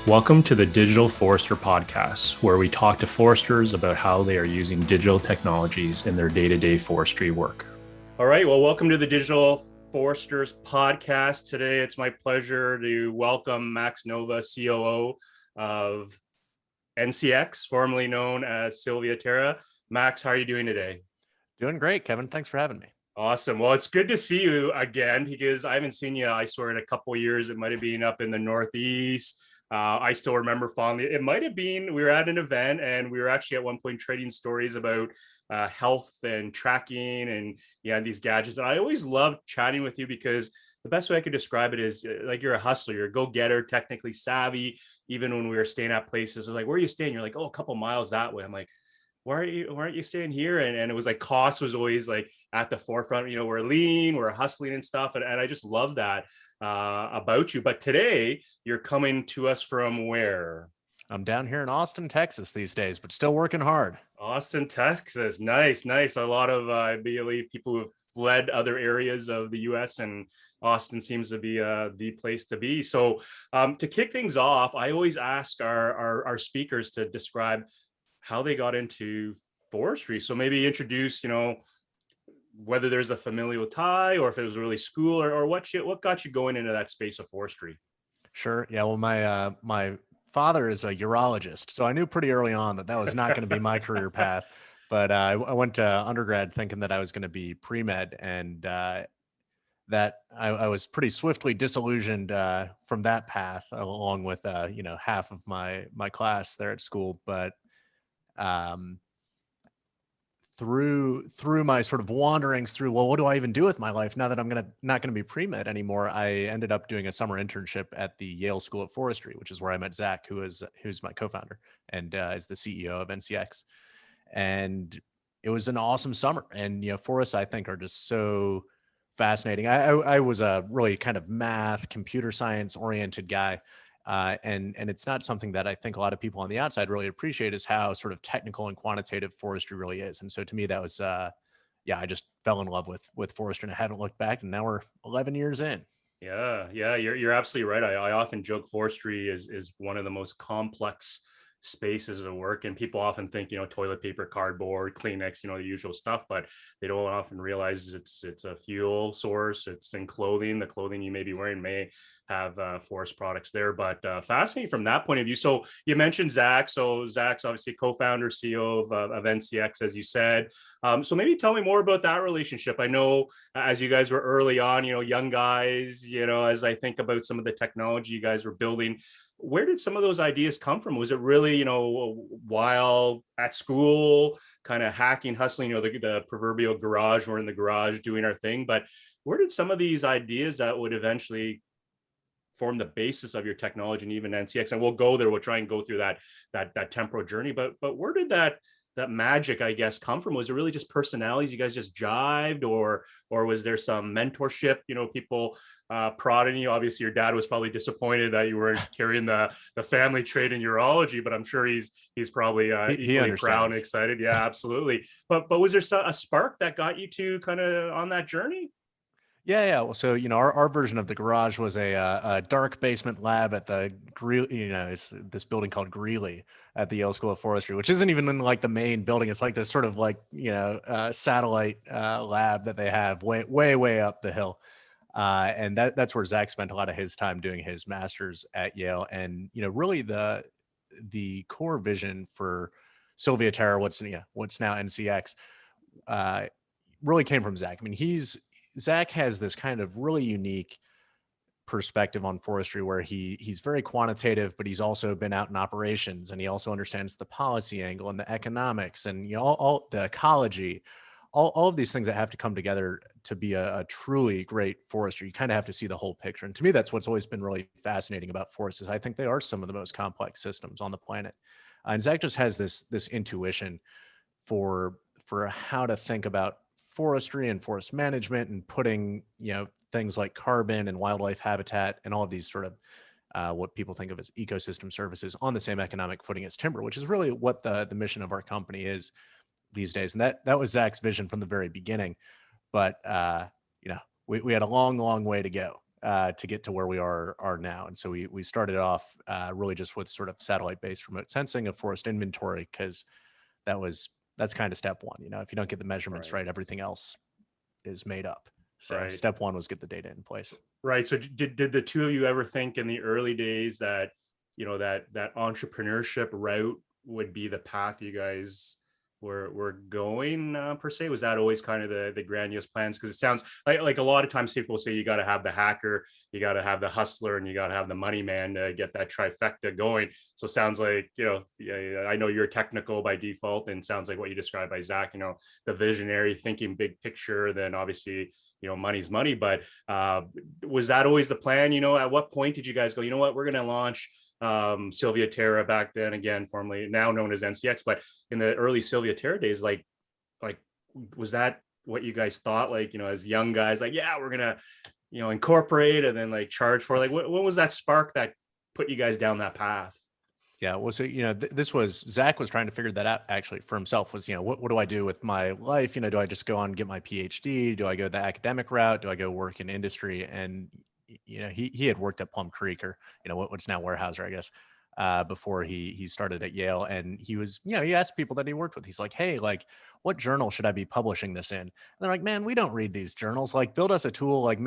Welcome to the Digital Forester Podcast, where we talk to foresters about how they are using digital technologies in their day-to-day forestry work. All right, well, welcome to the Digital Foresters Podcast. Today, it's my pleasure to welcome Max Nova, COO of NCX, formerly known as CilviaTerra. Max, how are you doing today? Doing great, Kevin. Thanks for having me. Awesome. Well, it's good to see you again because I haven't seen you, I swear, in a couple of years. It might have been up in the Northeast. I still remember fondly. It might have been, we were at an event and we were actually at one point trading stories about health and tracking and these gadgets. And I always loved chatting with you because the best way I could describe it is like you're a hustler, you're a go-getter, technically savvy. Even when we were staying at places, I was like, where are you staying? You're like, oh, a couple miles that way. I'm like, why aren't you staying here? And it was like cost was always like at the forefront. We're lean, we're hustling and stuff. And I just love that about you. But today you're coming to us from where? I'm down here in Austin, Texas these days, but still working hard. Austin, Texas. Nice. A lot of, I believe, people who have fled other areas of the US, and Austin seems to be the place to be. So to kick things off, I always ask our speakers to describe how they got into forestry. So maybe introduce, whether there's a familial tie or if it was really school or what got you going into that space of forestry. Sure. Yeah. Well, my father is a urologist, so I knew pretty early on that was not going to be my career path. But I went to undergrad thinking that I was going to be pre-med, and that I was pretty swiftly disillusioned from that path, along with half of my class there at school. But through my sort of wanderings through, well, what do I even do with my life now that I'm not gonna be pre-med anymore? I ended up doing a summer internship at the Yale School of Forestry, which is where I met Zach, who's my co-founder and is the CEO of NCX. And it was an awesome summer. And forests, I think, are just so fascinating. I was a really kind of math, computer science oriented guy. And it's not something that I think a lot of people on the outside really appreciate, is how sort of technical and quantitative forestry really is. And so to me, that was, I just fell in love with forestry, and I haven't looked back. And now we're 11 years in. Yeah, you're absolutely right. I often joke forestry is one of the most complex spaces of work, and people often think toilet paper, cardboard, Kleenex, the usual stuff, but they don't often realize it's a fuel source. It's in clothing. The clothing you may be wearing may have forest products there, but fascinating from that point of view. So you mentioned Zach. So Zach's obviously co-founder, CEO of NCX, as you said. So maybe tell me more about that relationship. I know as you guys were early on, young guys, as I think about some of the technology you guys were building, where did some of those ideas come from? Was it really, while at school, kind of hacking, hustling, the proverbial garage, we're in the garage doing our thing, but where did some of these ideas that would eventually form the basis of your technology and even NCX, and we'll go there, we'll try and go through that temporal journey, but where did that magic, I guess, come from? Was it really just personalities? You guys just jived, or was there some mentorship, people prodding you? Obviously your dad was probably disappointed that you were carrying the family trait in urology, but I'm sure he's probably equally proud and excited. Yeah, absolutely. But was there a spark that got you to kind of on that journey? Yeah. Well, so our version of the garage was a dark basement lab at the it's this building called Greeley at the Yale School of Forestry, which isn't even in like the main building. It's like this sort of like satellite lab that they have way up the hill, and that's where Zach spent a lot of his time doing his master's at Yale. And really the core vision for SilviaTerra, what's now NCX, really came from Zach. I mean, Zach has this kind of really unique perspective on forestry where he's very quantitative, but he's also been out in operations, and he also understands the policy angle and the economics and all the ecology, all of these things that have to come together to be a truly great forester. You kind of have to see the whole picture. And to me, that's what's always been really fascinating about forests, is I think they are some of the most complex systems on the planet. And Zach just has this intuition for how to think about forestry and forest management, and putting things like carbon and wildlife habitat and all of these sort of what people think of as ecosystem services on the same economic footing as timber, which is really what the mission of our company is these days. And that was Zach's vision from the very beginning. But we had a long way to go. to get to where we are now. And so we started off really just with sort of satellite-based remote sensing of forest inventory, because that's kind of step one. If you don't get the measurements Right. right, everything else is made up. So Right. step one was get the data in place. Right. So did the two of you ever think in the early days that, that entrepreneurship route would be the path you guys were going, per se? Was that always kind of the grandiose plans? Because it sounds like a lot of times people say you got to have the hacker, you got to have the hustler, and you got to have the money man to get that trifecta going. So it sounds like, yeah, I know you're technical by default, and sounds like what you described by Zach, the visionary, thinking big picture, then obviously, money's money. But was that always the plan? At what point did you guys go, you know what, we're going to launch SilviaTerra, back then, again, formerly now known as NCX, but in the early SilviaTerra days, like was that what you guys thought, like, as young guys, like, yeah, we're gonna, incorporate and then like charge for, like, what was that spark that put you guys down that path? Yeah, well, so this was Zach was trying to figure that out actually for himself. Was what do I do with my life? Do I just go on and get my PhD? Do I go the academic route? Do I go work in industry? And he had worked at Plum Creek, or what's now Weyerhaeuser, I guess, before he started at Yale. And he was he asked people that he worked with. He's like, hey, like, what journal should I be publishing this in? And they're like, man, we don't read these journals. Like, build us a tool. Like,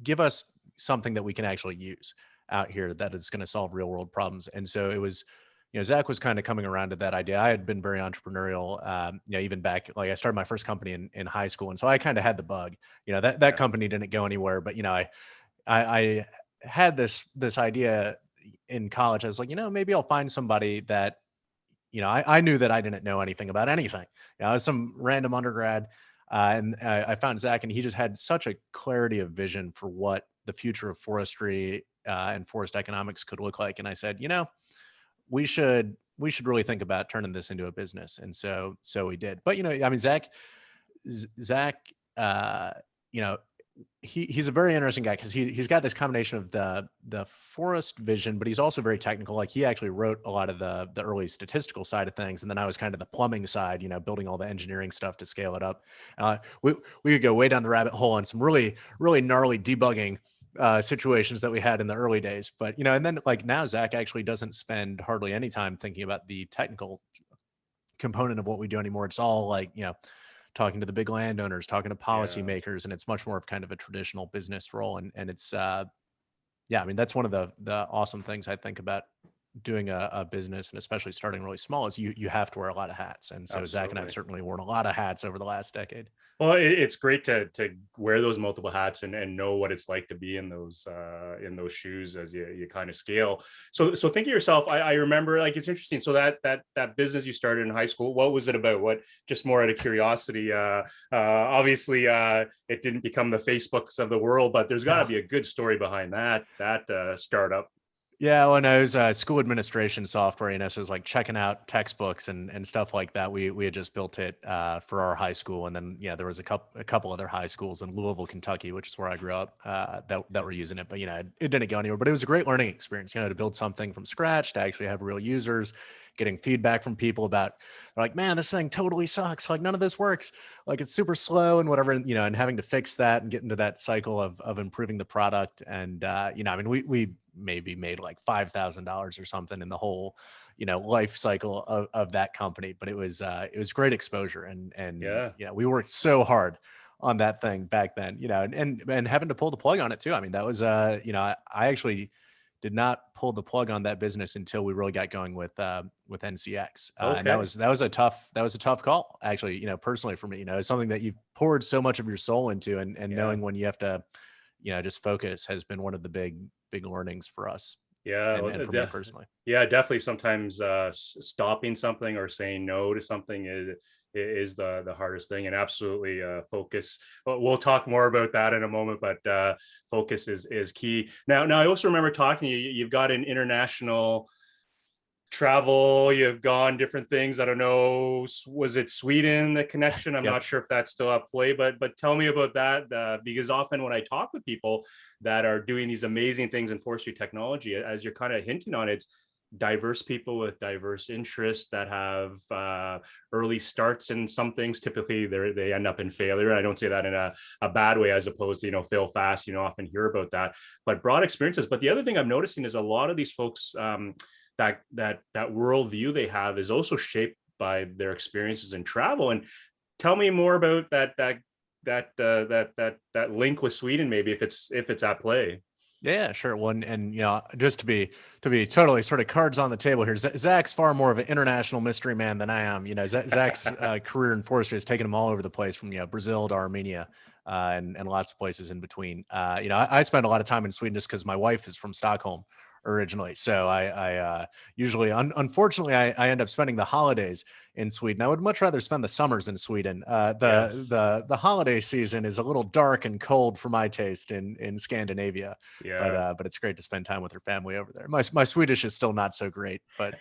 give us something that we can actually use out here that is going to solve real world problems. And so it was, Zach was kind of coming around to that idea. I had been very entrepreneurial, even back, like I started my first company in high school. And so I kind of had the bug, that Yeah. company didn't go anywhere, but, I had this idea in college. I was like, maybe I'll find somebody that, I knew that I didn't know anything about anything. I was some random undergrad, and I found Zach, and he just had such a clarity of vision for what the future of forestry and forest economics could look like. And I said, we should really think about turning this into a business. And so we did. But I mean, Zach, he's a very interesting guy, because he's got this combination of the forest vision, but he's also very technical. Like, he actually wrote a lot of the early statistical side of things, and then I was kind of the plumbing side, building all the engineering stuff to scale it up. We could go way down the rabbit hole on some really gnarly debugging situations that we had in the early days. But and then, like, now Zach actually doesn't spend hardly any time thinking about the technical component of what we do anymore. It's all like talking to the big landowners, talking to Yeah. policymakers, and it's much more of kind of a traditional business role. And it's yeah, I mean, that's one of the awesome things I think about doing a business, and especially starting really small, is you have to wear a lot of hats. And so Zach and I have Absolutely. certainly worn a lot of hats over the last decade. Well, it's great to wear those multiple hats and know what it's like to be in those shoes as you kind of scale. So think of yourself. I remember, like, it's interesting. So that business you started in high school, what was it about? What, just more out of curiosity? Obviously, it didn't become the Facebooks of the world, but there's got to No. be a good story behind that startup. Yeah, well, no, it was school administration software. So it was like checking out textbooks and stuff like that. We had just built it for our high school, and then there was a couple other high schools in Louisville, Kentucky, which is where I grew up, that were using it. But it didn't go anywhere. But it was a great learning experience. To build something from scratch, to actually have real users, getting feedback from people about, they're like, man, this thing totally sucks. Like, none of this works. Like, it's super slow and whatever. And having to fix that and get into that cycle of improving the product. And I mean, we maybe made like $5,000 or something in the whole life cycle of that company, but it was great exposure. And Yeah. we worked so hard on that thing back then, and having to pull the plug on it too. I mean, that was I actually did not pull the plug on that business until we really got going with NCX, and Okay. that was a tough call, actually, personally for me. It's something that you've poured so much of your soul into, and Yeah. knowing when you have to just focus has been one of the big learnings for us, Yeah. and Well, for me personally. yeah, definitely. Sometimes stopping something or saying no to something is the hardest thing. And absolutely, focus. But we'll talk more about that in a moment. But focus is key. Now, I also remember talking to you. You've got an international travel, you've gone different things. I don't know, was it Sweden, the connection? I'm Yep. not sure if that's still at play, but tell me about that, because often when I talk with people that are doing these amazing things in forestry technology, as you're kind of hinting on, diverse people with diverse interests that have early starts in some things. Typically they end up in failure. I don't say that in a bad way, as opposed to, fail fast, often hear about that, but broad experiences. But the other thing I'm noticing is a lot of these folks, that worldview they have is also shaped by their experiences in travel. And tell me more about that link with Sweden, maybe, if it's at play. Yeah, sure. Well, and just to be totally sort of cards on the table here, Zach's far more of an international mystery man than I am. Zach's career in forestry has taken him all over the place, from Brazil to Armenia, and lots of places in between. I spend a lot of time in Sweden just because my wife is from Stockholm originally. So I usually, unfortunately, I end up spending the holidays in Sweden. I would much rather spend the summers in Sweden. Yes. The holiday season is a little dark and cold for my taste in Scandinavia, Yeah. but it's great to spend time with her family over there. My Swedish is still not so great, but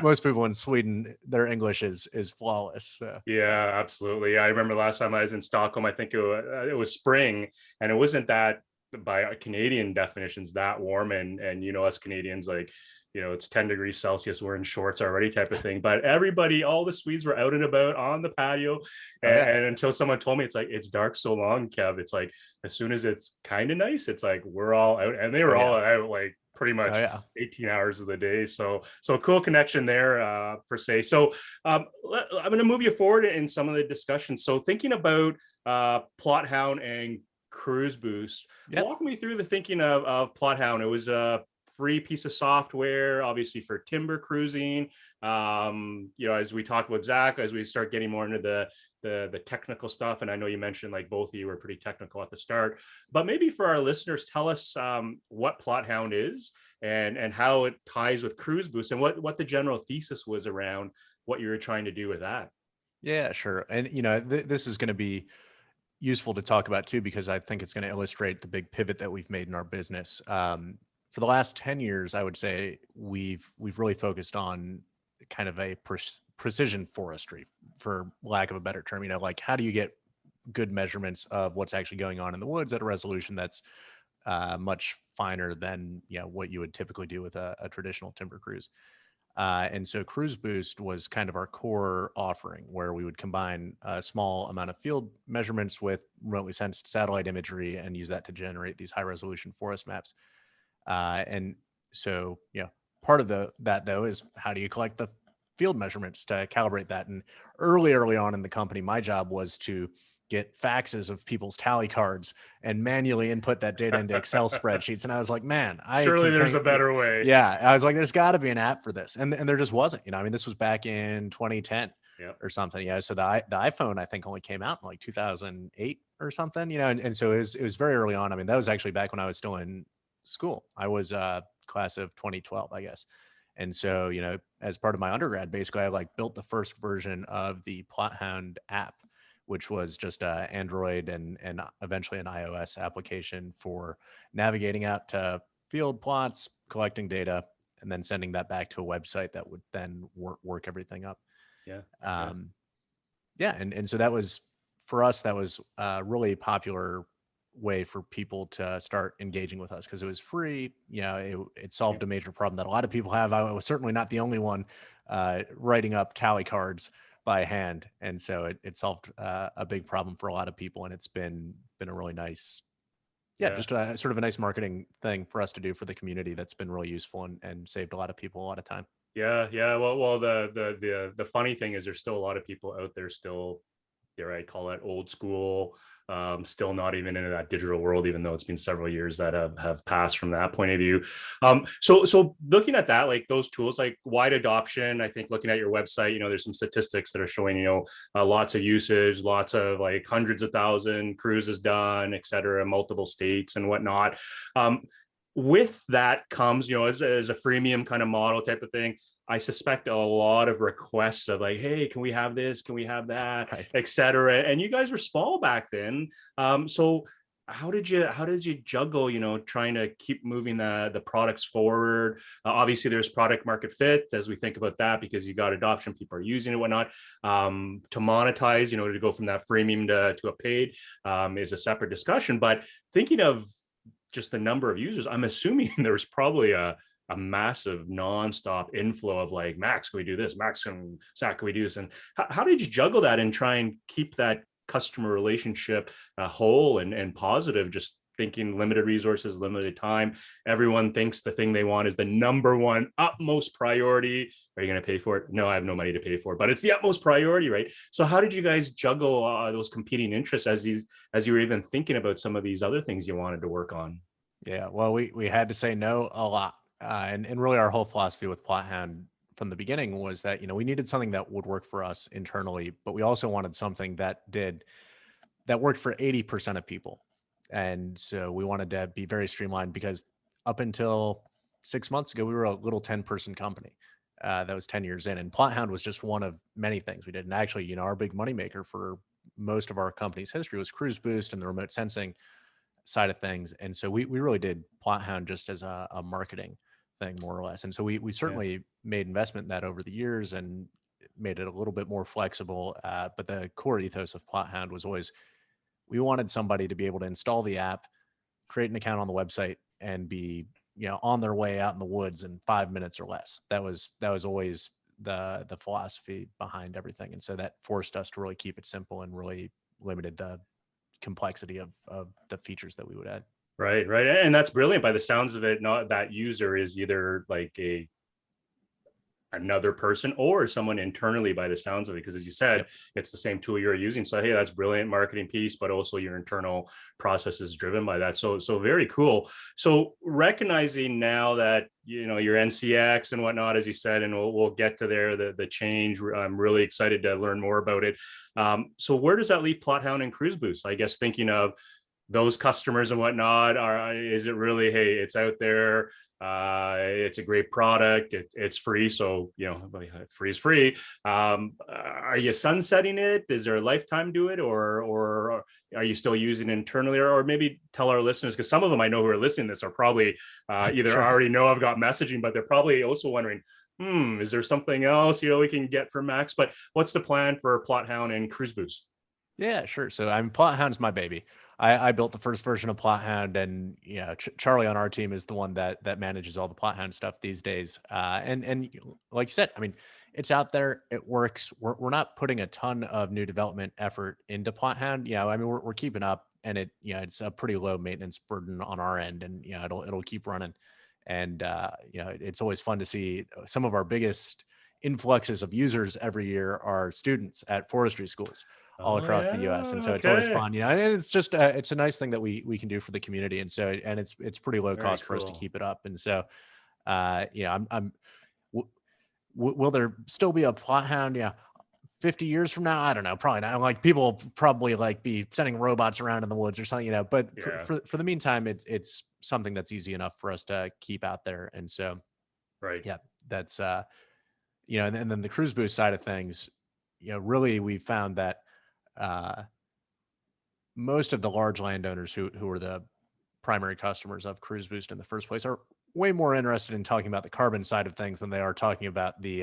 most people in Sweden, their English is flawless. So. Yeah, absolutely. I remember last time I was in Stockholm, I think it was spring, and it wasn't that, by Canadian definitions, that warm. And us Canadians, like, it's 10 degrees Celsius, we're in shorts already, type of thing. But everybody, all the Swedes were out and about on the patio. Oh, yeah. And until someone told me, it's like, it's dark so long, Kev. It's like, as soon as it's kind of nice, it's like we're all out. And they were all out, like, pretty much 18 hours of the day. So cool connection there, per se. So I'm going to move you forward in some of the discussions. So thinking about Plot Hound and CruiseBoost, walk me through the thinking of Plot Hound. It was a free piece of software, obviously, for timber cruising. As we talk about Zach, as we start getting more into the technical stuff, and I know you mentioned, like, both of you were pretty technical at the start, but maybe for our listeners, tell us what Plot Hound is, and how it ties with CruiseBoost, and what the general thesis was around what you were trying to do with that. Yeah, sure. And this is going to be useful to talk about too, because I think it's going to illustrate the big pivot that we've made in our business. For the last 10 years, I would say we've really focused on kind of a precision forestry, for lack of a better term. Like, how do you get good measurements of what's actually going on in the woods at a resolution that's much finer than what you would typically do with a traditional timber cruise. And so CruiseBoost was kind of our core offering, where we would combine a small amount of field measurements with remotely sensed satellite imagery and use that to generate these high resolution forest maps. And so, part of that though is, how do you collect the field measurements to calibrate that? And early on in the company, my job was to get faxes of people's tally cards and manually input that data into Excel spreadsheets. And I was like, man, surely there's a better way. Yeah. I was like, there's got to be an app for this. And there just wasn't. This was back in 2010 or something. Yeah. So the iPhone, I think, only came out in like 2008 or something, and so it was very early on. That was actually back when I was still in school. I was class of 2012, I guess. And so, as part of my undergrad, basically, I built the first version of the Plot Hound app, which was just Android and eventually an iOS application for navigating out to field plots, collecting data, and then sending that back to a website that would then work everything up. Yeah. And so that was, for us, that was a really popular way for people to start engaging with us, because it was free. It solved a major problem that a lot of people have. I was certainly not the only one writing up tally cards by hand, and so it solved a big problem for a lot of people, and it's been a really nice, just a sort of a nice marketing thing for us to do for the community that's been really useful and saved a lot of people a lot of time. Yeah. Well, the funny thing is, there's still a lot of people out there still, dare I call it, old school, still not even into that digital world, even though it's been several years that have passed from that point of view. So looking at that, like those tools, like wide adoption, I think looking at your website, there's some statistics that are showing, lots of usage, lots of, like, hundreds of thousand cruises done, et cetera, multiple states and whatnot. With that comes, as a freemium kind of model type of thing, I suspect a lot of requests of, like, hey, can we have this? Can we have that? Right. Et cetera. And you guys were small back then. So how did you juggle, trying to keep moving the products forward? Obviously there's product market fit as we think about that, because you got adoption, people are using it, whatnot. To monetize, to go from that freemium to a paid is a separate discussion. But thinking of just the number of users, I'm assuming there was probably a a massive nonstop inflow of like, Max, can we do this? Max and Zach, can we do this? And how did you juggle that and try and keep that customer relationship whole and positive, just thinking limited resources, limited time. Everyone thinks the thing they want is the number one utmost priority. Are you going to pay for it? No, I have no money to pay for it, but it's the utmost priority, right? So how did you guys juggle those competing interests as you were even thinking about some of these other things you wanted to work on? Yeah, well, we had to say no a lot, and really our whole philosophy with Plot Hound from the beginning was that we needed something that would work for us internally, but we also wanted something that worked for 80% of people. And so we wanted to be very streamlined because up until 6 months ago, we were a little 10-person company. That was 10 years in. And Plot Hound was just one of many things we did. And actually, our big moneymaker for most of our company's history was CruiseBoost and the remote sensing side of things. And so we really did Plot Hound just as a marketing thing, more or less. And so we Yeah. certainly made investment in that over the years and made it a little bit more flexible. But the core ethos of Plot Hound was always, we wanted somebody to be able to install the app, create an account on the website, and be on their way out in the woods in 5 minutes or less. That was always the philosophy behind everything, and so that forced us to really keep it simple and really limited the complexity of the features that we would add. Right, right. And that's brilliant. By the sounds of it, not that user is either like another person or someone internally, by the sounds of it, because as you said, Yep. it's the same tool you're using. So hey, that's brilliant marketing piece, but also your internal process is driven by that. So very cool. So recognizing now that your NCX and whatnot, as you said, and we'll get to there, the change, I'm really excited to learn more about it. So where does that leave Plot Hound and CruiseBoost? I guess thinking of those customers and whatnot, is it really, hey, it's out there, it's a great product, it's free, so free is free. Are you sunsetting it? Is there a lifetime to it, or are you still using it internally? Or maybe tell our listeners, because some of them I know who are listening to this are probably either Sure. already know I've got messaging, but they're probably also wondering, is there something else we can get from Max? But what's the plan for Plot Hound and CruiseBoost? Yeah, sure. So Plot Hound's my baby. I built the first version of Plot Hound, and Charlie on our team is the one that manages all the Plot Hound stuff these days. And like you said, I mean, it's out there, it works. We're not putting a ton of new development effort into Plot Hound. I mean, we're keeping up, and it's a pretty low maintenance burden on our end, and it'll keep running. And it's always fun to see some of our biggest influxes of users every year are students at forestry schools all Oh across the yeah, US. And so it's always okay, fun, and it's just it's a nice thing that we can do for the community. And so, and it's pretty low very cost for us to cool. keep it up. And so, I'm will there still be a Plot Hound? Yeah. 50 years from now, I don't know, probably not. Like, people will probably like be sending robots around in the woods or something, but Yeah, for the meantime, it's something that's easy enough for us to keep out there. And so, right. yeah, that's and then the Cruise Boost side of things, really we found that uh most of the large landowners who are the primary customers of Cruise Boost in the first place are way more interested in talking about the carbon side of things than they are talking about the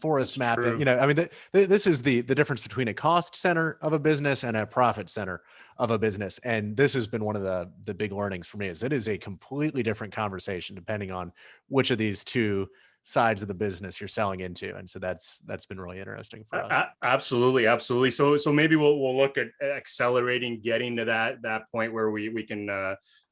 forest That's mapping. true. I mean, this is the difference between a cost center of a business and a profit center of a business. And this has been one of the big learnings for me, is it is a completely different conversation depending on which of these two sides of the business you're selling into. And so that's been really interesting for us. Absolutely, absolutely. So maybe we'll look at accelerating, getting to that point where we can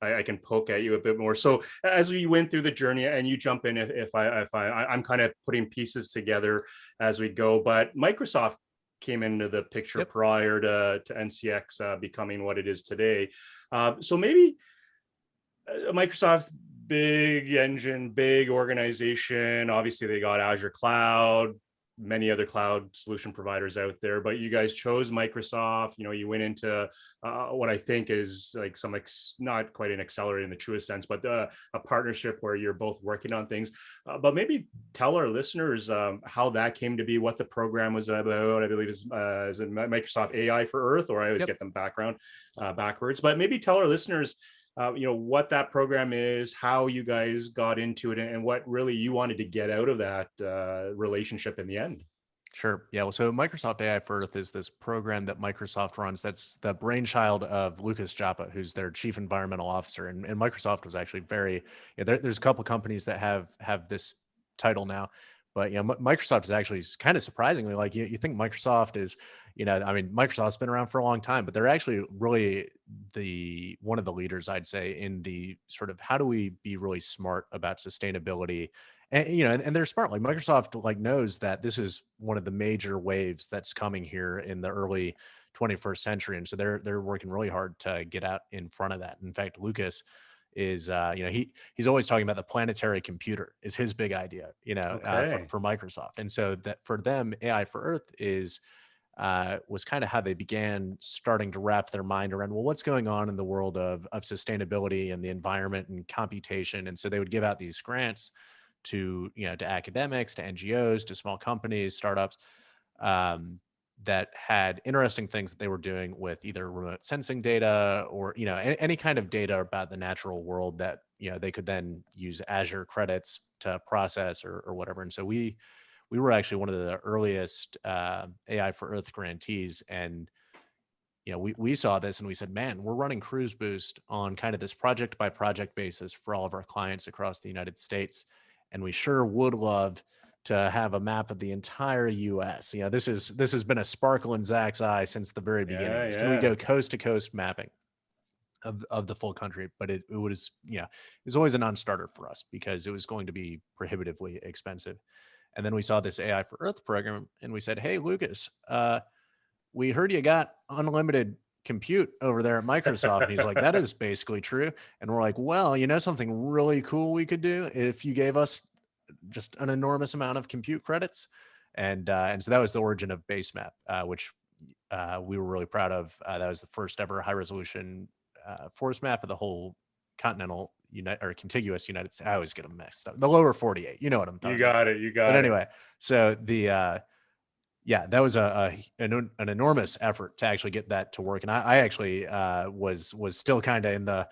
I can poke at you a bit more. So as we went through the journey, and you jump in I'm kind of putting pieces together as we go. But Microsoft came into the picture Yep. prior to NCX becoming what it is today. So maybe Microsoft's big engine, big organization. Obviously, they got Azure Cloud, many other cloud solution providers out there, but you guys chose Microsoft. You went into what I think is like not quite an accelerator in the truest sense, but a partnership where you're both working on things. But maybe tell our listeners how that came to be, what the program was about. I believe is it Microsoft AI for Earth, or I always Yep. get them backwards. But maybe tell our listeners what that program is, how you guys got into it, and what really you wanted to get out of that relationship in the end. Sure. Yeah. Well, so Microsoft AI for Earth is this program that Microsoft runs. That's the brainchild of Lucas Japa, who's their chief environmental officer. And Microsoft was actually very, there's a couple companies that have this title now, but Microsoft is actually kind of surprisingly, like you think Microsoft is, I mean, Microsoft's been around for a long time, but they're actually really one of the leaders, I'd say, in the sort of how do we be really smart about sustainability, and and they're smart. Like Microsoft like knows that this is one of the major waves that's coming here in the early 21st century, and so they're working really hard to get out in front of that. In fact, Lucas is he's always talking about the planetary computer is his big idea, Okay. for Microsoft. And so that for them, AI for Earth is was kind of how they began starting to wrap their mind around, well, what's going on in the world of sustainability and the environment and computation. And so they would give out these grants to to academics, to NGOs, to small companies, startups, um, that had interesting things that they were doing with either remote sensing data or any kind of data about the natural world that they could then use Azure credits to process or whatever. And so we were actually one of the earliest AI for Earth grantees, and we saw this and we said, man, we're running CruiseBoost on kind of this project by project basis for all of our clients across the United States. And we sure would love to have a map of the entire US. This has been a sparkle in Zach's eye since the very beginning. Yeah, Is can we yeah. go coast to coast mapping of the full country? But it was, it was always a non-starter for us because it was going to be prohibitively expensive. And then we saw this AI for Earth program and we said, hey, Lucas, we heard you got unlimited compute over there at Microsoft. And he's like, that is basically true. And we're like, well, something really cool we could do if you gave us just an enormous amount of compute credits. And so that was the origin of Basemap, which we were really proud of. That was the first ever high resolution forest map of the whole continental or contiguous United States. I always get them mixed up. The lower 48, you know what I'm You talking about. got it. You But got it. anyway, so yeah, that was an enormous effort to actually get that to work. And I actually was still kind of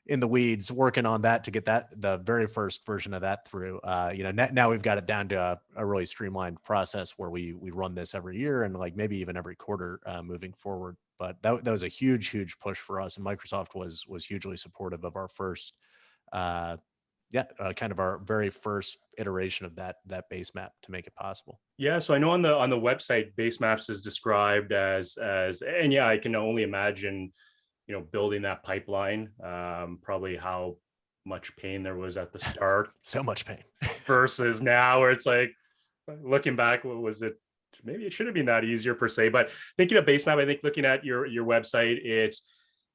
in the weeds working on that to get the very first version of that through. Now we've got it down to a really streamlined process where we run this every year and like maybe even every quarter moving forward. But that was a huge push for us, and Microsoft was hugely supportive of our first uh, kind of our very first iteration of that base map to make it possible. Yeah, so I know on the website, base maps is described as, and yeah, I can only imagine, building that pipeline, probably how much pain there was at the start So much pain. versus now, where it's like looking back, what was it? Maybe it should have been that easier per se. But thinking of base map, I think looking at your website, it's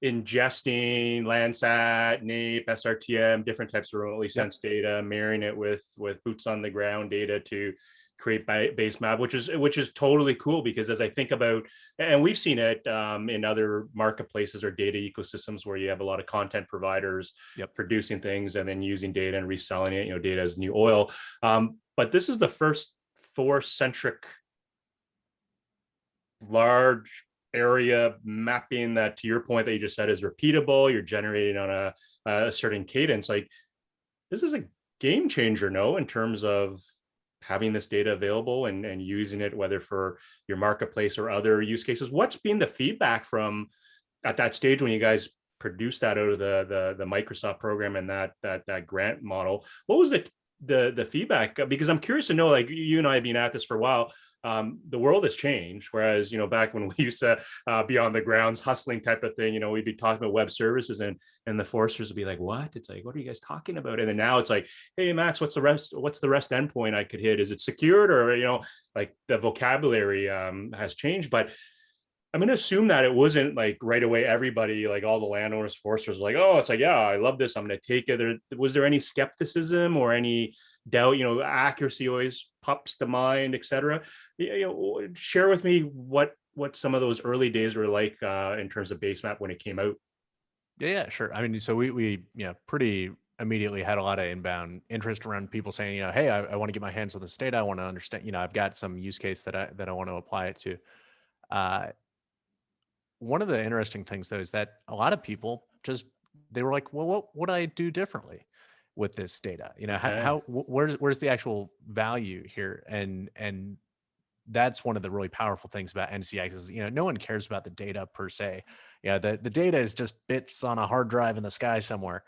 ingesting Landsat, NAPE, SRTM, different types of remotely Yep. sensed data, marrying it with boots on the ground data to create base map, which is totally cool. Because as I think about, and we've seen it in other marketplaces or data ecosystems where you have a lot of content providers Yep. producing things and then using data and reselling it, data as new oil. But this is the first forest centric large area mapping that, to your point that you just said, is repeatable. You're generating on a certain cadence. Like, this is a game changer, no, in terms of having this data available and using it, whether for your marketplace or other use cases. What's been the feedback from at that stage when you guys produced that out of the Microsoft program and that grant model? What was the feedback? Because I'm curious to know, like, you and I have been at this for a while. The world has changed. Whereas, back when we used to be on the grounds hustling type of thing, we'd be talking about web services and the foresters would be like, what? It's like, what are you guys talking about? And then now it's like, hey, Max, what's the rest endpoint I could hit? Is it secured? Or, like the vocabulary has changed. But I'm going to assume that it wasn't like right away, everybody, like all the landowners, foresters, were like, oh, it's like, yeah, I love this, I'm going to take it. Was there any skepticism or any doubt? Accuracy always pops to mind, etc. Share with me what some of those early days were like in terms of base map when it came out. Yeah, sure. I mean, so we pretty immediately had a lot of inbound interest around people saying, hey, I want to get my hands on this data. I want to understand, I've got some use case that I want to apply it to. Uh, One of the interesting things though is that a lot of people just they were like, well, what would I do differently with this data? Okay. Where's the actual value here? And that's one of the really powerful things about NCX is, no one cares about the data per se. Yeah, the data is just bits on a hard drive in the sky somewhere.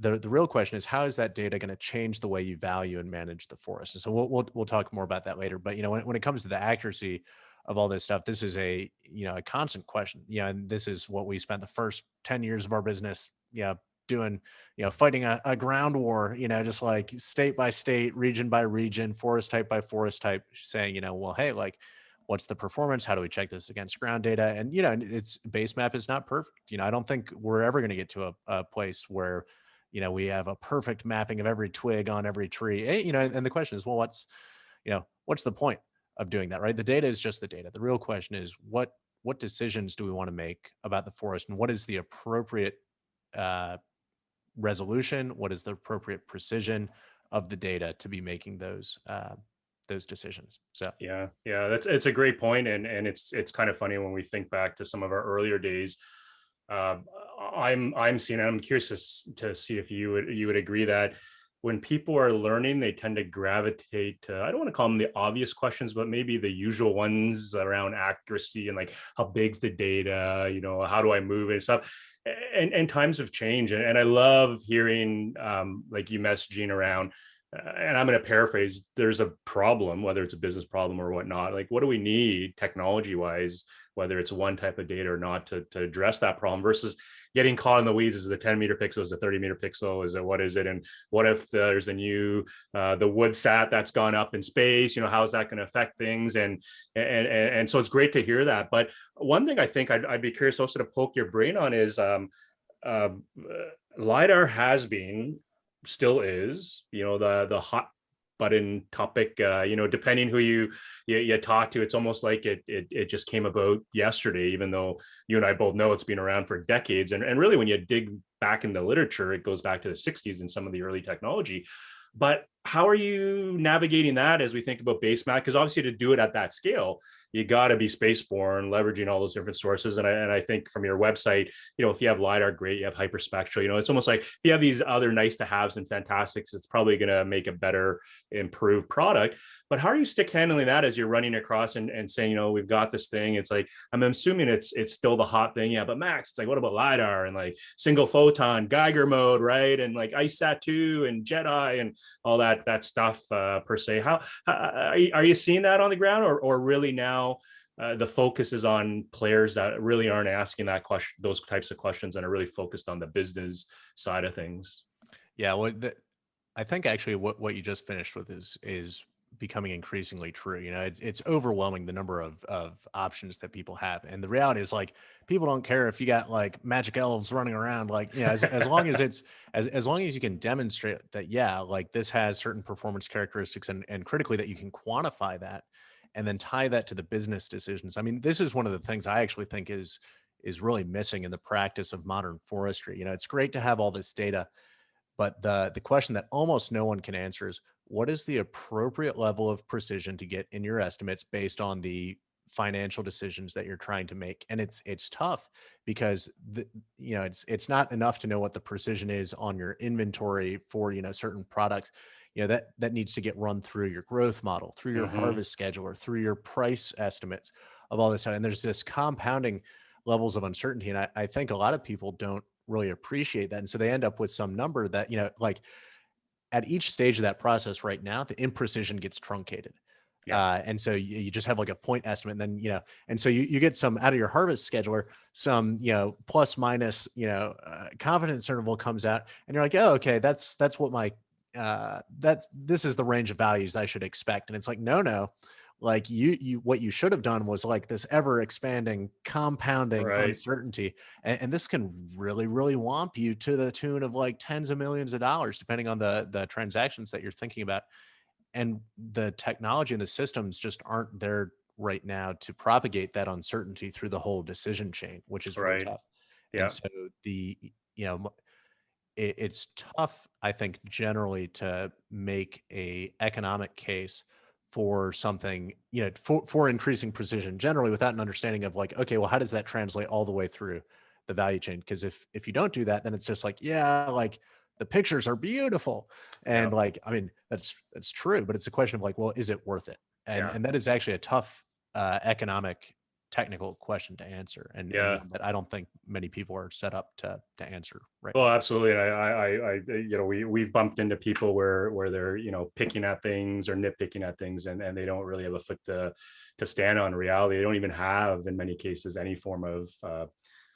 The real question is, how is that data going to change the way you value and manage the forest? And so we'll talk more about that later. But when it comes to the accuracy of all this stuff, this is a constant question. And this is what we spent the first 10 years of our business doing, fighting a ground war, just like state by state, region by region, forest type by forest type, saying, well, hey, like, what's the performance? How do we check this against ground data? And it's base map is not perfect. I don't think we're ever going to get to a place where we have a perfect mapping of every twig on every tree. And the question is, well, what's the point of doing that, right? The data is just the data. The real question is, what decisions do we want to make about the forest, and what is the appropriate resolution? What is the appropriate precision of the data to be making those decisions? So yeah, it's a great point, and it's kind of funny when we think back to some of our earlier days. uh, I'm seeing, I'm curious to see if you would agree that when people are learning, they tend to gravitate to, I don't want to call them the obvious questions, but maybe the usual ones around accuracy and like, how big's the data, how do I move it and stuff. And times have changed, and I love hearing like you messaging around. And I'm going to paraphrase, there's a problem, whether it's a business problem or whatnot. Like, what do we need technology wise, whether it's one type of data or not, to address that problem, versus getting caught in the weeds? Is it a 10-meter pixel? Is it a 30-meter pixel? Is it, what is it? And what if there's a new, the wood sat that's gone up in space? How is that going to affect things? And so it's great to hear that. But one thing I think I'd be curious also to poke your brain on is, uh, LiDAR has been, still is, the hot button topic. Depending who you talk to, it's almost like it just came about yesterday, even though you and I both know it's been around for decades. And really, when you dig back into literature, it goes back to the 60s and some of the early technology. But how are you navigating that as we think about base map? Because obviously, to do it at that scale, you got to be spaceborne, leveraging all those different sources. And I think from your website, if you have LiDAR, great. You have hyperspectral. It's almost like if you have these other nice to haves and fantastics, it's probably going to make a better, improved product. But how are you stick handling that as you're running across and saying, we've got this thing? It's like, I'm assuming it's still the hot thing. Yeah, but Max, it's like, what about LiDAR and like single photon, Geiger mode, right? And like ICESat-2 and JEDI and all that stuff per se. How are you seeing that on the ground, or really now the focus is on players that really aren't asking that question, those types of questions, and are really focused on the business side of things? yeah, well, I think actually what you just finished with is becoming increasingly true. It's overwhelming, the number of options that people have. And the reality is, like, people don't care if you got like magic elves running around, like, as long as it's as long as you can demonstrate that, yeah, like this has certain performance characteristics, and critically that you can quantify that and then tie that to the business decisions. I mean, this is one of the things I actually think is really missing in the practice of modern forestry. It's great to have all this data, but the question that almost no one can answer is, what is the appropriate level of precision to get in your estimates based on the financial decisions that you're trying to make? And it's tough, because it's not enough to know what the precision is on your inventory for certain products. That needs to get run through your growth model, through your Mm-hmm. harvest scheduler, through your price estimates of all this stuff. And there's this compounding levels of uncertainty. And I think a lot of people don't really appreciate that. And so they end up with some number that, like, at each stage of that process right now, the imprecision gets truncated. Yeah. And so you just have like a point estimate, and then, and so you get some out of your harvest scheduler, some, plus minus, confidence interval comes out, and you're like, oh, okay, that's what my, this is the range of values I should expect. And it's like, no, like what you should have done was like this ever expanding, compounding Right. uncertainty. And this can really, really womp you to the tune of like tens of millions of dollars, depending on the transactions that you're thinking about. And the technology and the systems just aren't there right now to propagate that uncertainty through the whole decision chain, which is really Right. tough. And Yeah. so you know, it's tough, I think, generally to make a economic case for something, for increasing precision generally, without an understanding of like, okay, well, how does that translate all the way through the value chain? Because if you don't do that, then it's just like, yeah, like the pictures are beautiful. Yeah. And like, I mean, that's true, but it's a question of like, well, is it worth it? And Yeah. and that is actually a tough economic technical question to answer, and Yeah. one that I don't think many people are set up to answer right Well, now. absolutely. And we've bumped into people where they're, picking at things or nitpicking at things, and they don't really have a foot to stand on reality. They don't even have, in many cases, any form of,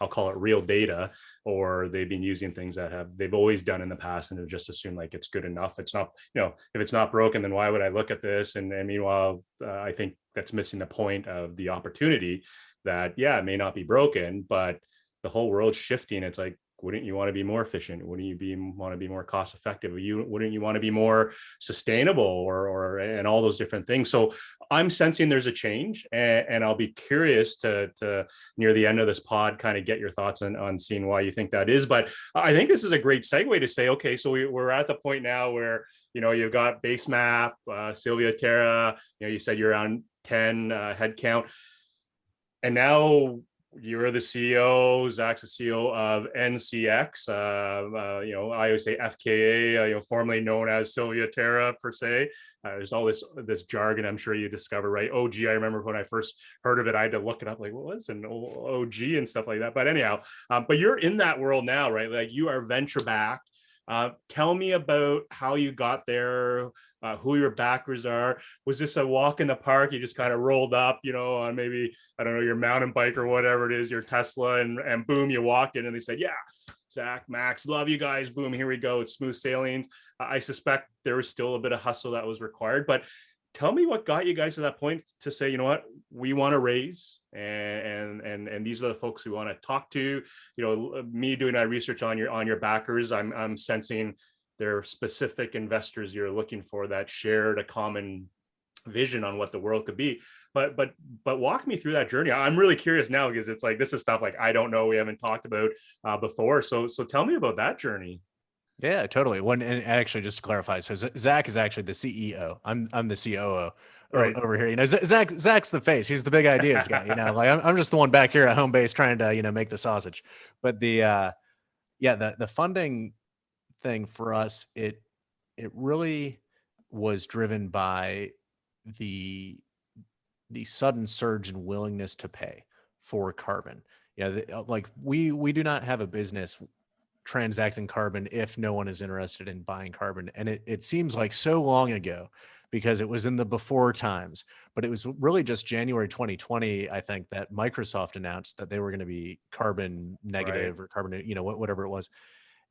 I'll call it real data, or they've been using things they've always done in the past and have just assumed like it's good enough. It's not, if it's not broken, then why would I look at this? And meanwhile, I think that's missing the point of the opportunity that, yeah, it may not be broken, but the whole world's shifting. It's like, wouldn't you want to be more efficient? Wouldn't you want to be more cost effective? Wouldn't you want to be more sustainable, or and all those different things? So I'm sensing there's a change, and I'll be curious to near the end of this pod kind of get your thoughts on seeing why you think that is. But I think this is a great segue to say, okay, so we're at the point now where, you've got Basemap, CilviaTerra, you said you're around 10 headcount, and now you're the CEO. Zach's the CEO of NCX. I always say FKA, formerly known as CilviaTerra per se. There's all this jargon, I'm sure you discover, right? OG. I remember when I first heard of it, I had to look it up, like, what was an OG and stuff like that. But anyhow, but you're in that world now, right? Like, you are venture backed. Tell me about how you got there, who your backers are. Was this a walk in the park? You just kind of rolled up, on maybe, I don't know, your mountain bike or whatever it is, your Tesla, and boom, you walked in and they said, yeah, Zach, Max, love you guys. Boom, here we go. It's smooth sailing. I suspect there was still a bit of hustle that was required, but tell me what got you guys to that point to say, you know what, we want to raise, and these are the folks we want to talk to. Me doing my research on your backers, I'm sensing they're specific investors you're looking for that shared a common vision on what the world could be. But walk me through that journey. I'm really curious now, because it's like, this is stuff like I don't know, we haven't talked about before. So tell me about that journey. Yeah, totally. And actually, just to clarify, so Zach is actually the CEO. I'm the COO Right. over here. Zach's the face. He's the big ideas guy. Like I'm just the one back here at home base trying to make the sausage. But the funding thing for us, it really was driven by the sudden surge in willingness to pay for carbon. Like we do not have a business transacting carbon if no one is interested in buying carbon. And it seems like so long ago because it was in the before times, but it was really just January 2020, I think, that Microsoft announced that they were going to be carbon Right. negative or carbon, whatever it was.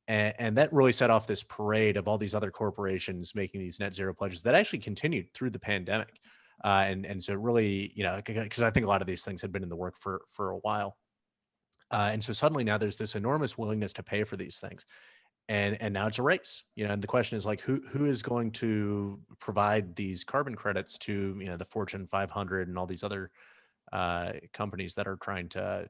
And that really set off this parade of all these other corporations making these net zero pledges that actually continued through the pandemic. And so it really, because I think a lot of these things had been in the work for a while. And so suddenly now there's this enormous willingness to pay for these things. And now it's a race, and the question is, like, who is going to provide these carbon credits to, the Fortune 500 and all these other companies that are trying to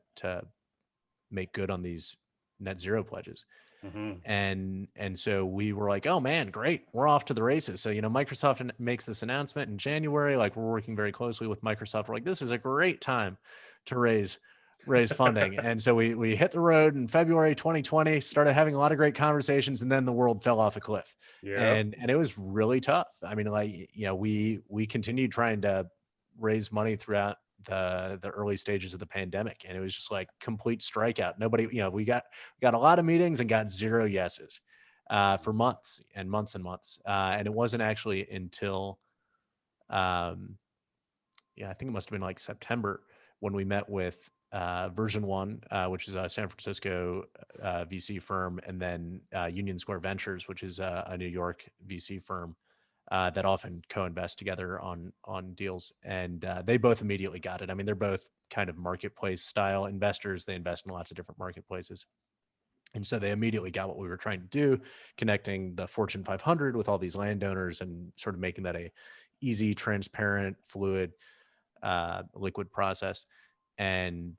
make good on these net zero pledges. Mm-hmm. And so we were like, oh man, great, we're off to the races. So Microsoft makes this announcement in January. Like, we're working very closely with Microsoft. We're like, this is a great time to raise funding. And so we hit the road in February 2020, started having a lot of great conversations, and then the world fell off a cliff. Yep. And it was really tough. I mean, like, we continued trying to raise money throughout the early stages of the pandemic, and it was just like complete strikeout. Nobody, we got a lot of meetings and got zero yeses for months and months and months. And it wasn't actually until I think it must have been like September when we met with Version One, which is a San Francisco VC firm, and then Union Square Ventures, which is a New York VC firm that often co-invest together on deals. And they both immediately got it. I mean, they're both kind of marketplace style investors. They invest in lots of different marketplaces. And so they immediately got what we were trying to do, connecting the Fortune 500 with all these landowners and sort of making that a easy, transparent, fluid, liquid process. And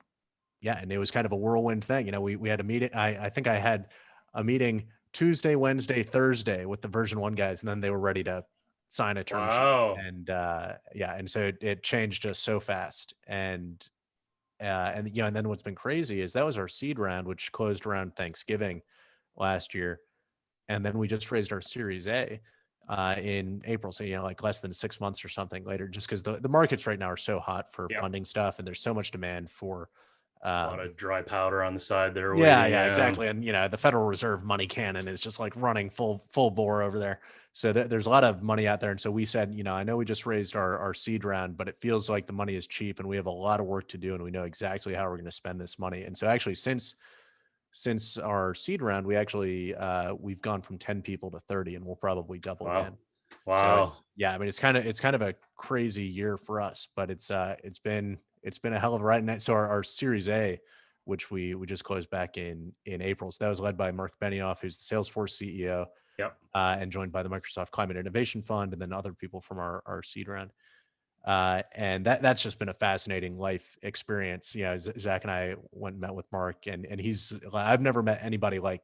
yeah, and it was kind of a whirlwind thing. We had a meeting. I think I had a meeting Tuesday, Wednesday, Thursday with the Version One guys, and then they were ready to sign a term sheet. Wow. And and so it changed just so fast. And and then what's been crazy is that was our seed round, which closed around Thanksgiving last year, and then we just raised our Series A in April. So, like less than 6 months or something later, just because the markets right now are so hot for Yeah. funding stuff, and there's so much demand for, A lot of dry powder on the side there yeah, waiting. yeah, Yeah. exactly. And the Federal Reserve money cannon is just like running full bore over there. So there's a lot of money out there. And so we said, I know we just raised our seed round, but it feels like the money is cheap and we have a lot of work to do and we know exactly how we're going to spend this money. And so actually since our seed round, we've gone from 10 people to 30 and we'll probably double Wow. again. So Wow. I mean, it's kind of a crazy year for us, but it's been a hell of a ride. And so our Series A, which we just closed back in April, so that was led by Mark Benioff, who's the Salesforce CEO, Yep. and joined by the Microsoft Climate Innovation Fund, and then other people from our seed round. And that's just been a fascinating life experience. Zach and I went and met with Mark, and I've never met anybody like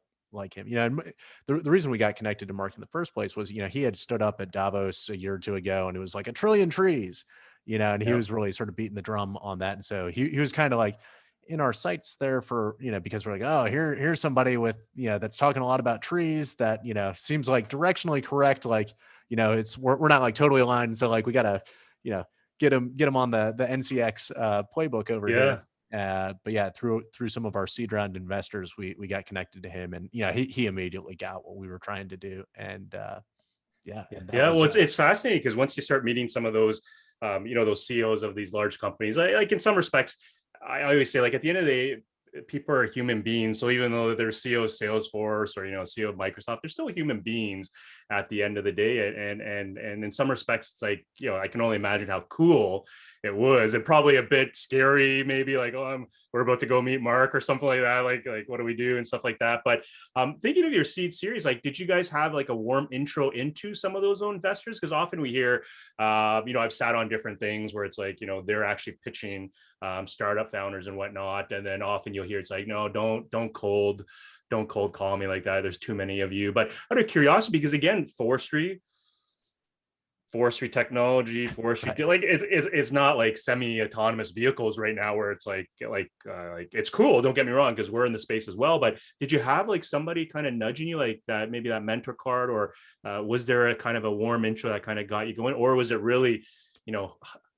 him. And the reason we got connected to Mark in the first place was, he had stood up at Davos a year or two ago, and it was like a trillion trees, and he Yep. was really sort of beating the drum on that. And so he was kind of like in our sights there for, because we're like, oh, here's somebody with, that's talking a lot about trees that, seems like directionally correct. Like, we're not like totally aligned. So like, we gotta, you know, get him on the NCX playbook over Yeah. here. But yeah, through some of our seed round investors, we got connected to him, and he immediately got what we were trying to do, and Yeah. and that Yeah. was Well, it's fascinating because once you start meeting some of those, those CEOs of these large companies, like in some respects, I always say, like at the end of the day, people are human beings. So even though they're CEO of Salesforce or CEO of Microsoft, they're still human beings at the end of the day. And in some respects, it's like, I can only imagine how cool it was, and probably a bit scary, maybe like, oh, we're about to go meet Mark or something like that. Like what do we do and stuff like that. But thinking of your seed series, like, did you guys have like a warm intro into some of those investors? Because often we hear, I've sat on different things where it's like, they're actually pitching startup founders and whatnot, and then often you'll hear it's like, no, don't cold call me like that. There's too many of you. But out of curiosity, because again, forestry technology, forestry right. like it's not like semi-autonomous vehicles right now where it's like it's cool. Don't get me wrong, because we're in the space as well. But did you have like somebody kind of nudging you like that, maybe that mentor card, or was there a kind of a warm intro that kind of got you going, or was it really,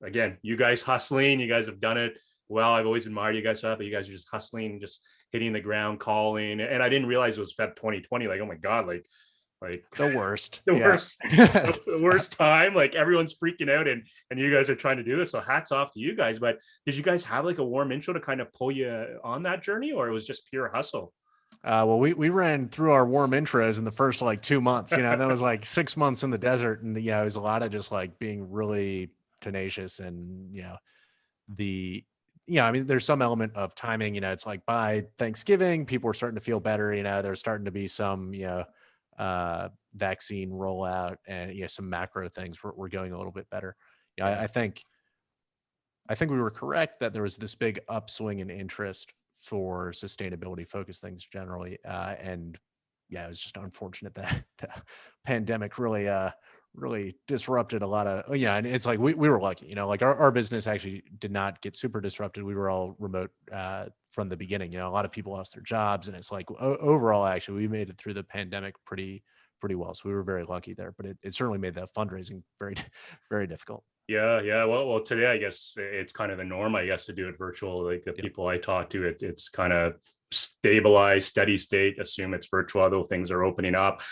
again, you guys hustling, you guys have done it well. I've always admired you guys for that, but you guys are just hustling, just hitting the ground, calling. And I didn't realize it was Feb 2020. Like, oh my God, like The worst. the Yeah. worst the worst time, like everyone's freaking out, and you guys are trying to do this, so hats off to you guys. But did you guys have like a warm intro to kind of pull you on that journey, or it was just pure hustle? Well, we ran through our warm intros in the first like 2 months. That was like 6 months in the desert, and it was a lot of just like being really tenacious, and the I mean, there's some element of timing. It's like by Thanksgiving, people were starting to feel better. There's starting to be some vaccine rollout, and some macro things were going a little bit better. Yeah. I think we were correct that there was this big upswing in interest for sustainability focused things generally. And yeah, it was just unfortunate that the pandemic really disrupted a lot of, and it's like, we were lucky, like our business actually did not get super disrupted. We were all remote from the beginning. A lot of people lost their jobs, and it's like overall, actually, we made it through the pandemic pretty well. So we were very lucky there, but it certainly made that fundraising very, very difficult. Yeah. Well, today I guess it's kind of the norm, I guess, to do it virtual. Like the Yep. people I talk to, it's kind of stabilized, steady state. Assume it's virtual, although things are opening up.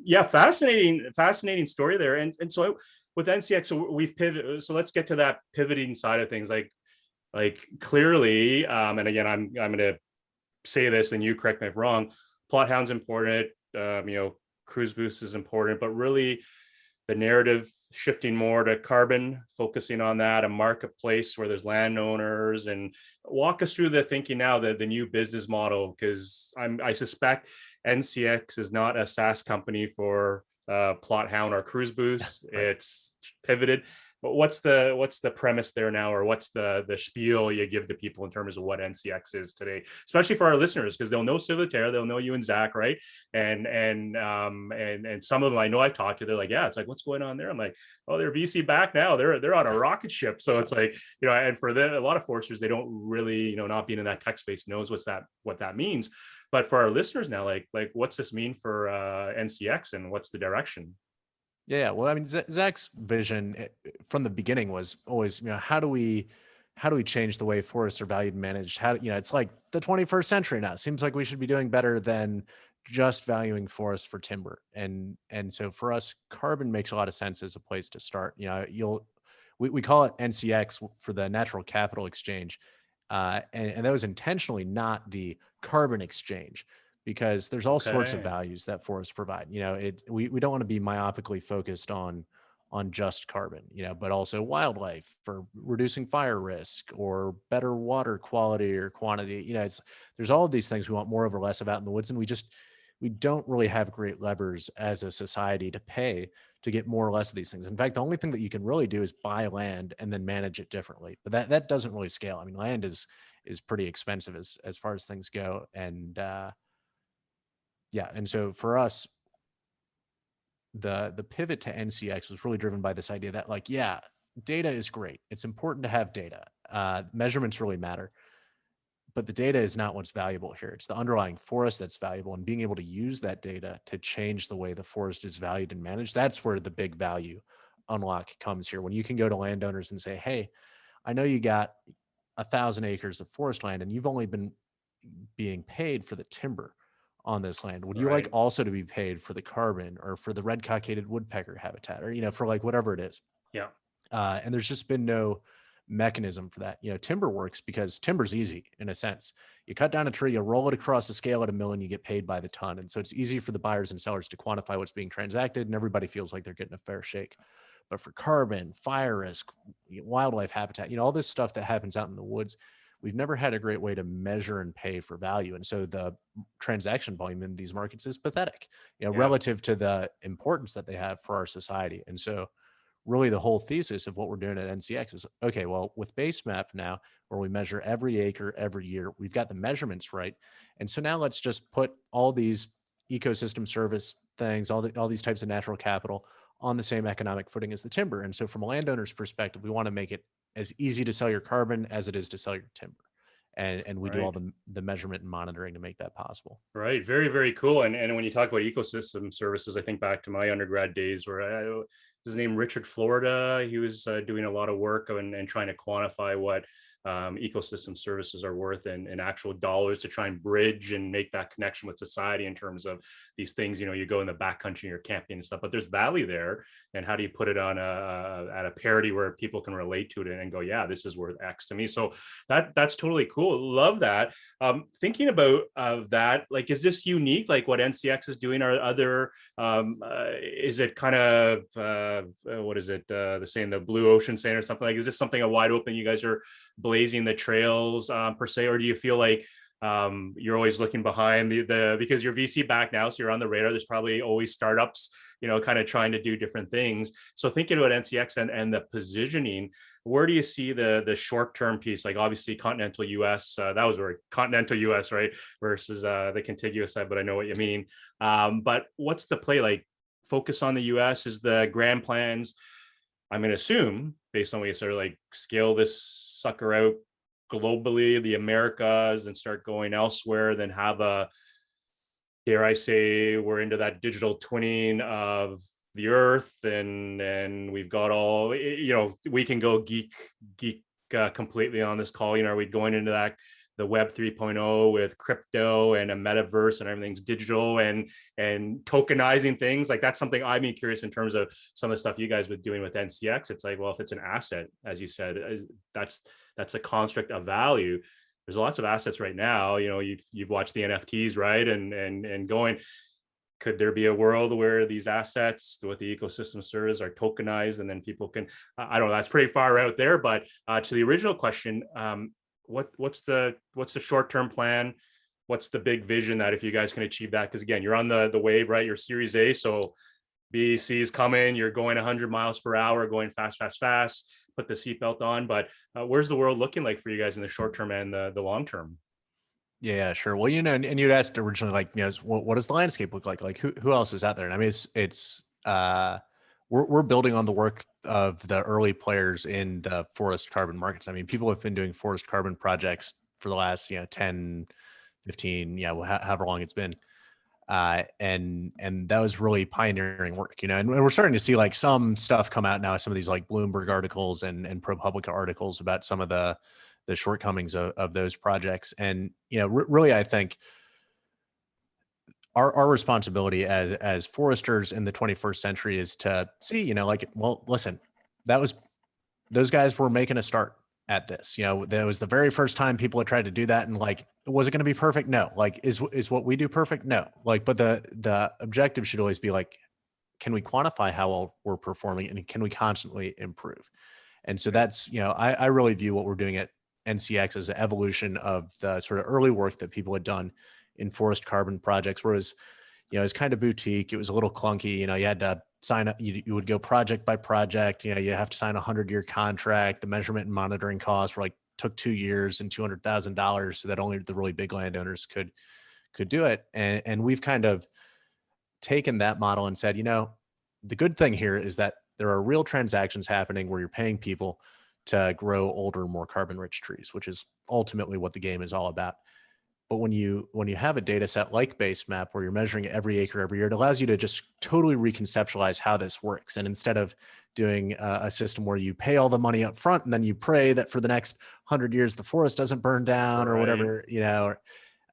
Yeah, fascinating story there. And so with NCX, so we've pivoted. So let's get to that pivoting side of things. Like clearly, and again, I'm going to say this, and you correct me if wrong. Plot Hound's important. CruiseBoost is important, but really the narrative shifting more to carbon, focusing on that, a marketplace where there's landowners, and walk us through the thinking now, the new business model, because I suspect NCX is not a SaaS company for Plot Hound or CruiseBoost. Right. It's pivoted. But what's the premise there now, or what's the spiel you give to people in terms of what NCX is today, especially for our listeners, because they'll know SilviaTerra, they'll know you and Zach, right? And some of them I know I've talked to, they're like, yeah, it's like, what's going on there? I'm like, oh, they're VC back now. They're on a rocket ship. So it's like, and for a lot of foresters, they don't really, not being in that tech space, knows what that means. But for our listeners now, like what's this mean for NCX, and what's the direction? Yeah, well, I mean, Zach's vision from the beginning was always, how do we change the way forests are valued and managed? It's like the 21st century now. Seems like we should be doing better than just valuing forests for timber. And so for us, carbon makes a lot of sense as a place to start. We call it NCX for the Natural Capital Exchange, and that was intentionally not the carbon exchange, because there's all sorts of Okay. values that forests provide. We don't want to be myopically focused on just carbon, but also wildlife for reducing fire risk or better water quality or quantity. There's all of these things we want more of or less of out in the woods, and we don't really have great levers as a society to pay to get more or less of these things. In fact, the only thing that you can really do is buy land and then manage it differently. But that doesn't really scale. I mean, land is pretty expensive as far as things go. And yeah, and so for us, the pivot to NCX was really driven by this idea that, like, yeah, data is great. It's important to have data. Measurements really matter, but the data is not what's valuable here. It's the underlying forest that's valuable, and being able to use that data to change the way the forest is valued and managed. That's where the big value unlock comes here. When you can go to landowners and say, hey, I know you got 1,000 acres of forest land and you've only been being paid for the timber on this land. Would you like Right. also to be paid for the carbon or for the red cockaded woodpecker habitat, or, for like whatever it is? Yeah. And there's just been no mechanism for that. Timber works because timber's easy in a sense. You cut down a tree, you roll it across the scale at a mill, and you get paid by the ton. And so it's easy for the buyers and sellers to quantify what's being transacted, and everybody feels like they're getting a fair shake. But for carbon, fire risk, wildlife habitat, all this stuff that happens out in the woods, we've never had a great way to measure and pay for value. And so the transaction volume in these markets is pathetic, Yeah. relative to the importance that they have for our society. And so really the whole thesis of what we're doing at NCX is, okay, well, with base map now, where we measure every acre every year, we've got the measurements right. And so now let's just put all these ecosystem service things, all these types of natural capital on the same economic footing as the timber. And so from a landowner's perspective, we want to make it as easy to sell your carbon as it is to sell your timber. And we do all Right. the measurement and monitoring to make that possible. Right. Very, very cool. And when you talk about ecosystem services, I think back to my undergrad days where his name Richard Florida. He was doing a lot of work and trying to quantify what ecosystem services are worth in actual dollars to try and bridge and make that connection with society in terms of these things. You go in the backcountry, you're camping and stuff, but there's value there. And how do you put it on at a parity where people can relate to it and go, yeah, this is worth X to me. So that's totally cool. Love that. Thinking about that, like, is this unique? Like what NCX is doing? Are other? Is it kind of what is it? The saying, the blue ocean saying, or something like? Is this something a wide open? You guys are blazing the trails per se, or do you feel like you're always looking behind the because you're VC back now, so you're on the radar. There's probably always startups, kind of trying to do different things. So thinking about NCX and the positioning, where do you see the short term piece? Like obviously continental US, that was where continental US, right, versus the contiguous side, but I know what you mean. But what's the play? Like focus on the US is the grand plans. I'm going to assume based on what you said, like scale this sucker out globally, the Americas, and start going elsewhere, then have a, dare I say, we're into that digital twinning of the earth, and we've got all, we can go geek completely on this call. Are we going into that, the web 3.0 with crypto and a metaverse and everything's digital and tokenizing things? Like that's something I'd be curious in terms of some of the stuff you guys were doing with NCX. It's like, well, if it's an asset, as you said, that's a construct of value. There's lots of assets right now. You've watched the NFTs, right? And going, could there be a world where these assets with the ecosystem service are tokenized and then people can, I don't know, that's pretty far out there. But to the original question, what's the short-term plan? What's the big vision that if you guys can achieve that? Because again, you're on the wave, right? You're Series A, so BC is coming. You're going 100 miles per hour, going fast, fast, fast. Put the seatbelt on. But where's the world looking like for you guys in the short term and the long term? Yeah, sure. Well, and you'd asked originally, like, what does the landscape look like? Like, who else is out there? And I mean, we're building on the work of the early players in the forest carbon markets. I mean, people have been doing forest carbon projects for the last, 10, 15, however long it's been. And that was really pioneering work, and we're starting to see like some stuff come out now, some of these like Bloomberg articles and ProPublica articles about some of the shortcomings of those projects. And, really, I think our responsibility as foresters in the 21st century is to see, like, well, listen, those guys were making a start at this. That was the very first time people had tried to do that. And like, was it going to be perfect? No. Like, is what we do perfect? No. Like, but the objective should always be like, can we quantify how well we're performing, and can we constantly improve? And so that's, I really view what we're doing at NCX as an evolution of the sort of early work that people had done in forest carbon projects, whereas, it's kind of boutique. It was a little clunky. You had to sign up. You would go project by project. You have to sign a 100-year contract. The measurement and monitoring costs were like took 2 years and $200,000, so that only the really big landowners could do it. And we've kind of taken that model and said, the good thing here is that there are real transactions happening where you're paying people to grow older, more carbon-rich trees, which is ultimately what the game is all about. But when you have a data set like Basemap, where you're measuring every acre every year, it allows you to just totally reconceptualize how this works. And instead of doing a system where you pay all the money up front and then you pray that for the next 100 years the forest doesn't burn down or whatever,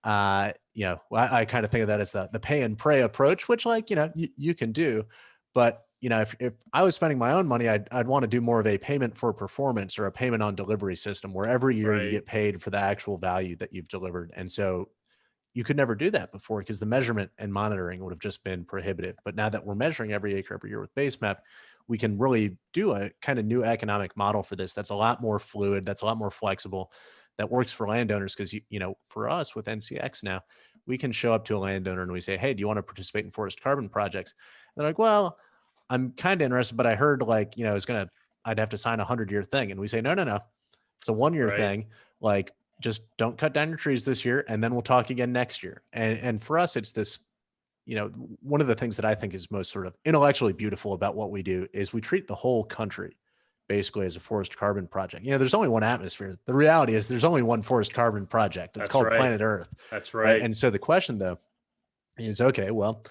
I kind of think of that as the pay and pray approach, which you can do. But if I was spending my own money, I'd want to do more of a payment for performance or a payment on delivery system, where every year you get paid for the actual value that you've delivered. And so you could never do that before, because the measurement and monitoring would have just been prohibitive. But now that we're measuring every acre every year with Basemap, we can really do a kind of new economic model for this. That's a lot more fluid. That's a lot more flexible. That works for landowners, because, for us with NCX now, we can show up to a landowner and we say, hey, do you want to participate in forest carbon projects? And they're like, well, I'm kind of interested, but I heard I'd have to sign a 100-year thing. And we say, no. It's a 1-year thing. Like, just don't cut down your trees this year, and then we'll talk again next year. And for us, it's this, one of the things that I think is most sort of intellectually beautiful about what we do is we treat the whole country basically as a forest carbon project. There's only one atmosphere. The reality is there's only one forest carbon project. It's called planet Earth. That's right. And so the question, though, is, okay, well,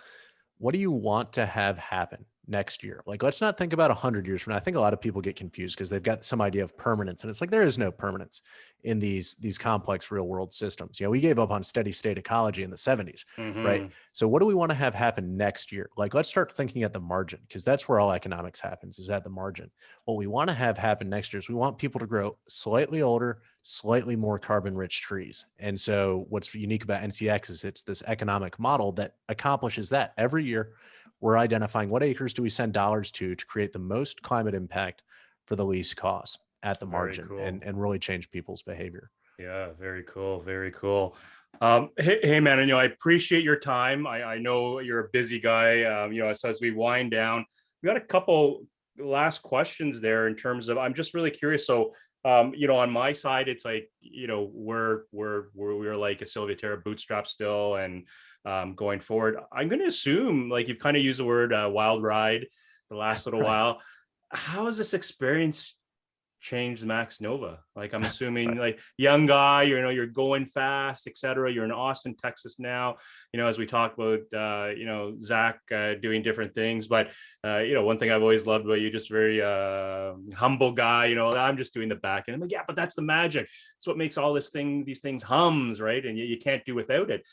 what do you want to have happen next year? Like, let's not think about 100 years from now. I think a lot of people get confused because they've got some idea of permanence, and it's like, there is no permanence in these complex real world systems. We gave up on steady state ecology in the 70s, right? So what do we want to have happen next year? Like, let's start thinking at the margin, because that's where all economics happens, is at the margin. What we want to have happen next year is we want people to grow slightly older, slightly more carbon rich trees. And so what's unique about NCX is it's this economic model that accomplishes that. Every year we're identifying what acres do we send dollars to create the most climate impact for the least cost at the margin. Cool. and really change people's behavior. Yeah, very cool. Very cool. Hey man, I appreciate your time. I know you're a busy guy. As we wind down, we got a couple last questions there in terms of, I'm just really curious. So, on my side, it's like, we're like a CilviaTerra bootstrap still, and going forward, I'm going to assume, like, you've kind of used the word wild ride the last little while. How has this experience changed Max Nova? Like, I'm assuming, like, young guy, you're going fast, etc. You're in Austin, Texas now, as we talk about, Zach doing different things. But, one thing I've always loved about you, just very humble guy, I'm just doing the back end. I'm like, yeah, but that's the magic. It's what makes all these things hums, right? And you can't do without it.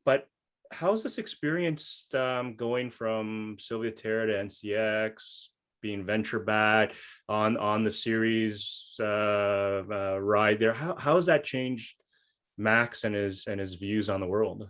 But how's this experience going from CilviaTerra to NCX, being venture backed on the series ride there? How has that changed Max and his views on the world?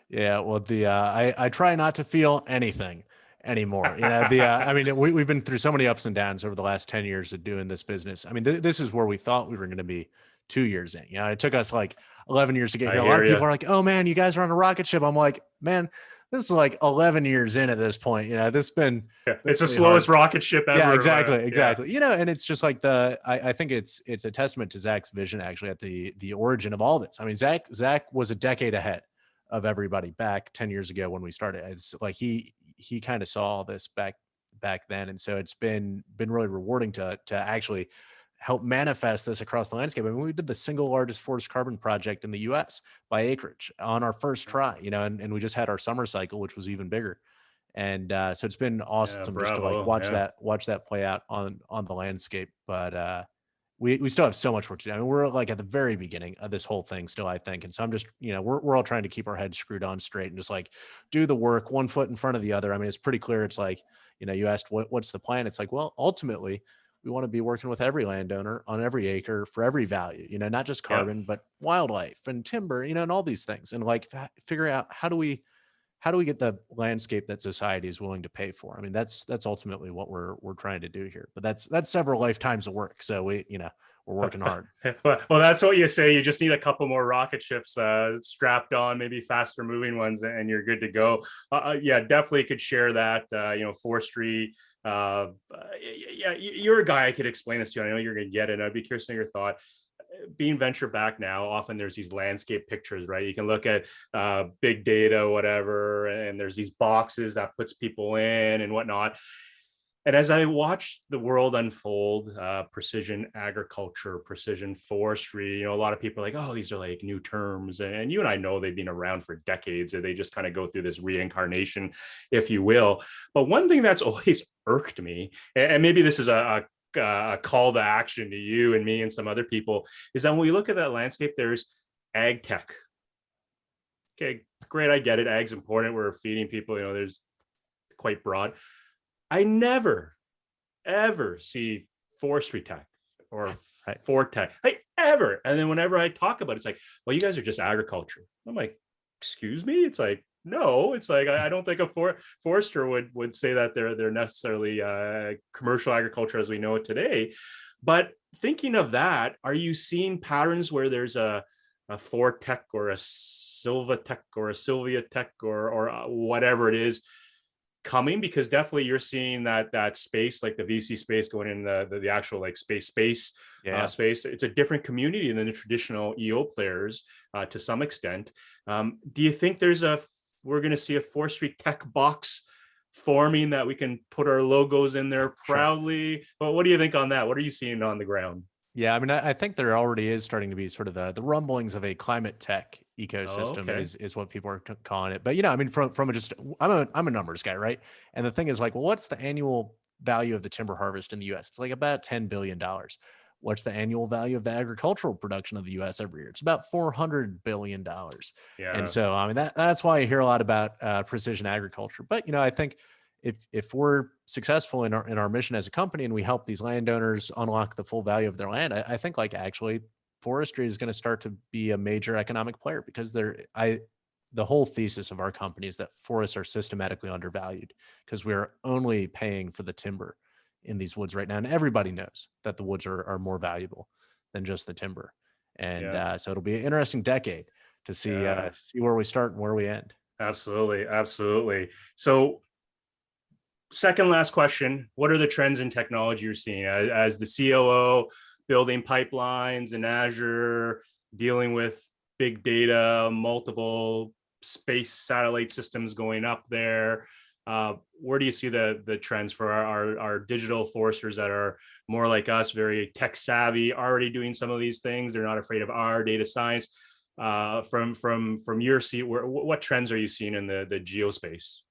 Yeah, well, I try not to feel anything anymore. I mean, we've been through so many ups and downs over the last 10 years of doing this business. I mean, this is where we thought we were going to be 2 years in. It took us like 11 years to get here. A lot of people are like, oh man, you guys are on a rocket ship. I'm like, man, this is like 11 years in at this point. This been, it's the slowest rocket ship ever. Yeah, exactly. Yeah. And it's just like I think it's a testament to Zach's vision, actually, at the origin of all this. I mean, Zach was a decade ahead of everybody back 10 years ago when we started. It's like he kind of saw all this back then. And so it's been really rewarding to actually help manifest this across the landscape. I mean, we did the single largest forest carbon project in the US by acreage on our first try, and we just had our summer cycle, which was even bigger. And so it's been Yeah, awesome just to like bravo. Yeah. watch that play out on the landscape. But we still have so much work to do. I mean, we're like at the very beginning of this whole thing still, I think. And so I'm just, we're all trying to keep our heads screwed on straight and just like do the work one foot in front of the other. I mean, it's pretty clear. It's like, you asked what's the plan? It's like, well, ultimately we want to be working with every landowner on every acre for every value, not just Yep. carbon, but wildlife and timber, and all these things. And like figuring out how do we get the landscape that society is willing to pay for? I mean, that's ultimately what we're trying to do here. But that's several lifetimes of work. So we're working hard. Well, that's what you say. You just need a couple more rocket ships strapped on, maybe faster moving ones, and you're good to go. Yeah, definitely could share that. Forestry. Yeah, you're a guy I could explain this to. I know you're going to get it. I'd be curious to know your thought. Being venture back now, often there's these landscape pictures, right? You can look at big data, whatever, and there's these boxes that puts people in and whatnot. And as I watch the world unfold, precision agriculture, precision forestry, a lot of people are like, oh, these are like new terms. And you and I know they've been around for decades, and they just kind of go through this reincarnation, if you will. But one thing that's always irked me, and maybe this is a call to action to you and me and some other people, is that when we look at that landscape, there's ag tech. Okay, great, I get it. Ag's important. We're feeding people. There's quite broad. I never, ever see forestry tech or Right. for tech, like ever. And then whenever I talk about it, it's like, well, you guys are just agriculture. I'm like, excuse me? It's like, no, it's like, I don't think a forester would say that they're necessarily commercial agriculture as we know it today. But thinking of that, are you seeing patterns where there's a for tech or a Silva tech or a Sylvia tech or whatever it is coming? Because definitely you're seeing that space, like the VC space, going in the actual like space Yeah. space. It's a different community than the traditional EO players to some extent. Do you think we're going to see a forestry tech box forming that we can put our logos in there proudly? Sure. Well, what do you think on that? What are you seeing on the ground? Yeah, I mean, I think there already is starting to be sort of the rumblings of a climate tech ecosystem. Okay. is what people are calling it. But I mean, from just I'm a numbers guy, right? And the thing is, like, well, what's the annual value of the timber harvest in the U.S.? It's like about $10 billion. What's the annual value of the agricultural production of the U.S. every year? It's about $400 billion. Yeah. And so, I mean, that's why I hear a lot about precision agriculture. But I think if we're successful in our mission as a company and we help these landowners unlock the full value of their land, I think like actually forestry is going to start to be a major economic player, because the whole thesis of our company is that forests are systematically undervalued because we're only paying for the timber in these woods right now. And everybody knows that the woods are more valuable than just the timber. And Yeah. so it'll be an interesting decade to see Yeah. see where we start and where we end. Absolutely. So second last question, what are the trends in technology you're seeing as the COO, building pipelines in Azure, dealing with big data, multiple space satellite systems going up there? Where do you see the trends for our digital foresters that are more like us, very tech savvy, already doing some of these things? They're not afraid of our data science. From your seat, what trends are you seeing in the geospace?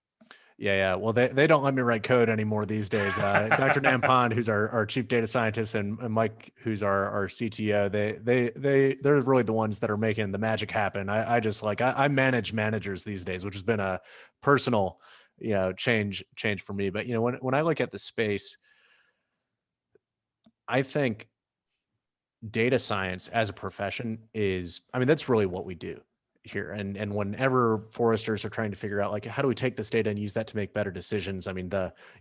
Yeah. Well, they don't let me write code anymore these days. Dr. Nampond, who's our chief data scientist, and Mike, who's our CTO, they're really the ones that are making the magic happen. I just I manage managers these days, which has been a personal, change for me. But when I look at the space, I think data science as a profession that's really what we do here. And whenever foresters are trying to figure out like, how do we take this data and use that to make better decisions? I mean,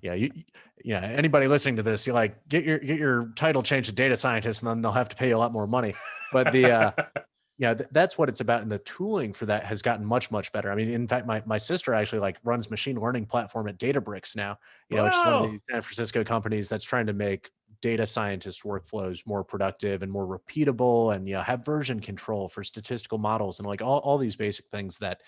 anybody listening to this, you like get your title changed to data scientist, and then they'll have to pay you a lot more money. But that's what it's about. And the tooling for that has gotten much, much better. I mean, in fact, my sister actually like runs machine learning platform at Databricks now, Wow. which is one of these San Francisco companies that's trying to make data scientist workflows more productive and more repeatable, and have version control for statistical models and like all these basic things that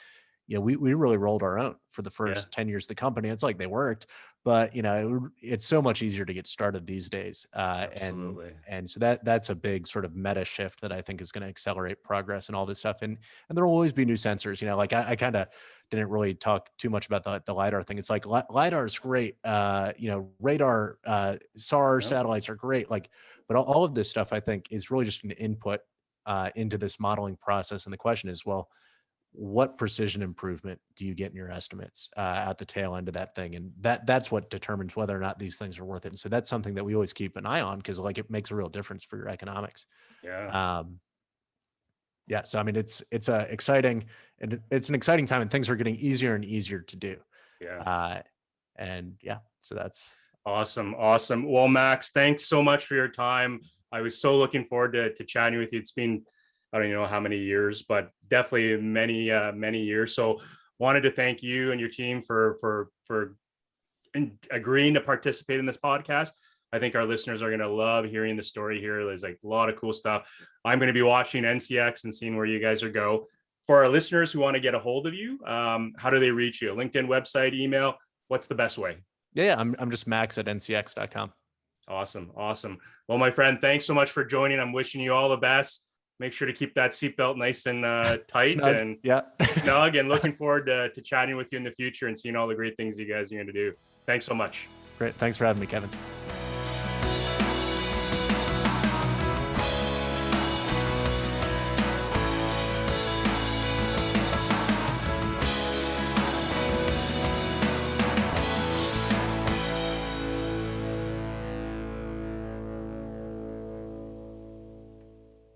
we really rolled our own for the Yeah, first 10 years of the company. It's like they worked, but it's so much easier to get started these days. And absolutely. so that's a big sort of meta shift that I think is going to accelerate progress and all this stuff. And there will always be new sensors. Like I kind of didn't really talk too much about the lidar thing. It's like lidar is great. Radar, SAR Yeah, satellites are great. Like, but all of this stuff I think is really just an input into this modeling process. And the question is, well, what precision improvement do you get in your estimates at the tail end of that thing? And that's what determines whether or not these things are worth it. And so that's something that we always keep an eye on, because like it makes a real difference for your economics. yeah, Um, yeah. So I mean, it's a exciting, and it's an exciting time, and things are getting easier and easier to do. yeah. Uh, and yeah, so that's Awesome. Awesome. Well, Max, thanks so much for your time. I was so looking forward to chatting with you. It's been, I don't even know how many years, but definitely many years. So wanted to thank you and your team for agreeing to participate in this podcast. I think our listeners are going to love hearing the story here. There's like a lot of cool stuff. I'm going to be watching NCX and seeing where you guys are go. For our listeners who want to get a hold of you, how do they reach you? LinkedIn, website, email? What's the best way? yeah. I'm just Max at ncx.com. Awesome. Awesome. Well, my friend, thanks so much for joining. I'm wishing you all the best. Make sure to keep that seatbelt nice and tight Snug. and Yeah. snug, and looking forward to chatting with you in the future and seeing all the great things you guys are going to do. Thanks so much. Great. Thanks for having me, Kevin.